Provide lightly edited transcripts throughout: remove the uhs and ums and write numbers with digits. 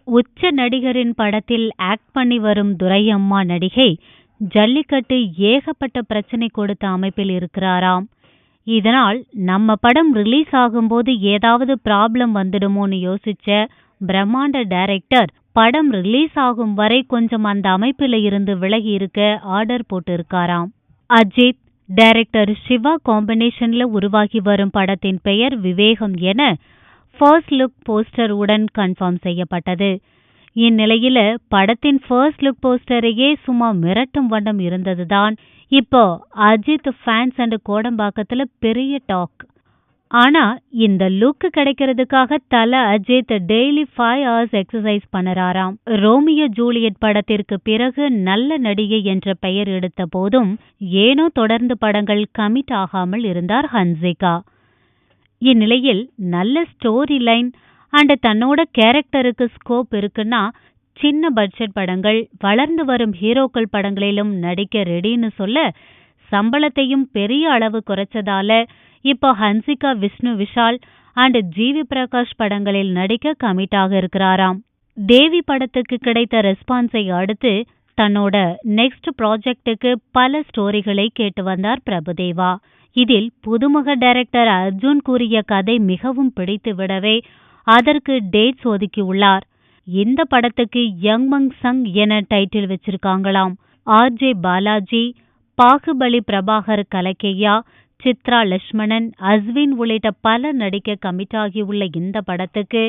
உச்ச நடிகரின் படத்தில் ஆக்ட் பண்ணி வரும் துரையம்மா நடிகை ஜல்லிக்கட்டு ஏகப்பட்ட பிரச்சனை கொடுத்த அமைப்பில் இருக்கிறாராம். இதனால் நம்ம படம் ரிலீஸ் ஆகும்போது ஏதாவது ப்ராப்ளம் வந்துடுமோன்னு யோசிச்ச பிரம்மாண்ட டைரக்டர் படம் ரிலீஸ் ஆகும் வரை கொஞ்சம் அந்த அமைப்பில் இருந்து விலகி இருக்க ஆர்டர் போட்டு இருக்காராம். அஜித் டைரக்டர் சிவா காம்பினேஷன்ல உருவாகி வரும் படத்தின் பெயர் விவேகம் என ஃபர்ஸ்ட் லுக் போஸ்டர் உடன் கன்ஃபார்ம் செய்யப்பட்டது. இந்நிலையில படத்தின் ஃபர்ஸ்ட் லுக் போஸ்டரையே சும்மா மிரட்டும் வண்ணம் இருந்ததுதான் இப்போ அஜித் ஃபேன்ஸ் அண்ட் கோடம்பாக்கத்துல பெரிய டாக். ஆனா இந்த லுக் கிடைக்கிறதுக்காக Thala Ajith daily 5 hours exercise பண்ணறாராம். ரோமியோ ஜூலியட் படத்திற்கு பிறகு நல்ல நடிகை என்ற பெயர் எடுத்த போதும் ஏனோ தொடர்ந்து படங்கள் கமிட் ஆகாமல் இருந்தார் ஹன்சிகா. இந்நிலையில் நல்ல ஸ்டோரி லைன் அண்ட் தன்னோட கேரக்டருக்கு ஸ்கோப் இருக்குன்னா சின்ன பட்ஜெட் படங்கள் வளர்ந்து வரும் ஹீரோக்கள் படங்களிலும் நடிக்க ரெடின்னு சொல்ல சம்பளத்தையும் பெரிய அளவு குறைச்சதால இப்போ ஹன்சிகா விஷ்ணு விஷால் அண்ட் ஜிவி பிரகாஷ் படங்களில் நடிக்க கமிட்டாக இருக்கிறாராம். தேவி படத்துக்கு கிடைத்த ரெஸ்பான்ஸை அடுத்து தன்னோட நெக்ஸ்ட் ப்ராஜெக்டுக்கு பல ஸ்டோரிகளை கேட்டு வந்தார் பிரபுதேவா. இதில் புதுமுக டைரக்டர் அர்ஜுன் கூறிய கதை மிகவும் பிடித்து விடவே அதற்கு டேட்ஸ் ஒதுக்கியுள்ளார். இந்த படத்துக்கு யங் மங் சங் என டைட்டில் வச்சிருக்காங்களாம். ஆர்ஜே பாலாஜி, பாகுபலி பிரபாகர் கலக்கையா, சித்ரா லட்சுமணன், அஸ்வின் உள்ளிட்ட பலர் நடிக்க கமிட்டாகியுள்ள இந்த படத்துக்கு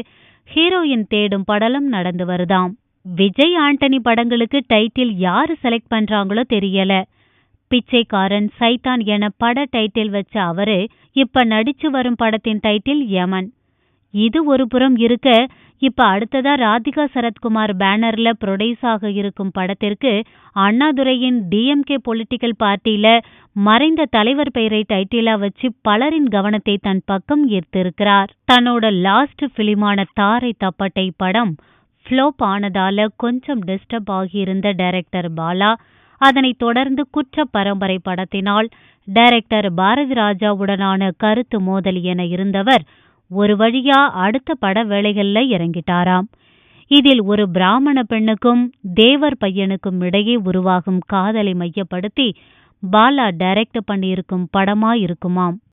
ஹீரோயின் தேடும் படலம் நடந்து வருதாம். விஜய் ஆண்டனி படங்களுக்கு டைட்டில் யாரு செலக்ட் பண்றாங்களோ தெரியல. பிச்சைக்காரன், சைத்தான் என பட டைட்டில் வச்ச அவரு இப்ப நடிச்சு வரும் படத்தின் டைட்டில் யமன். இது ஒரு புறம் இருக்க இப்ப அடுத்ததா ராதிகா சரத்குமார் பேனர்ல ப்ரொடியூஸ் ஆக இருக்கும் படத்திற்கு அண்ணாதுரையின் டிஎம்கே பொலிட்டிக்கல் பார்ட்டியில மறைந்த தலைவர் பெயரை டைட்டிலா வச்சு பலரின் கவனத்தை தன் பக்கம் ஈர்த்திருக்கிறார். தன்னோட லாஸ்ட் பிலிமான தாரை தப்பட்டை படம் ஃப்ளோப் ஆனதால கொஞ்சம் டிஸ்டர்ப் ஆகியிருந்த டைரக்டர் பாலா அதனைத் தொடர்ந்து குற்ற பரம்பரை படத்தினால் டைரக்டர் பாரதி ராஜாவுடனான கருத்து மோதல் என இருந்தவர் ஒரு வழியா அடுத்த பட வேலைகள்ல இறங்கிட்டாராம். இதில் ஒரு பிராமண பெண்ணுக்கும் தேவர் பையனுக்கும் இடையே உருவாகும் காதலை மையப்படுத்தி பாலா டைரக்ட் பண்ணியிருக்கும் படமா இருக்குமாம்.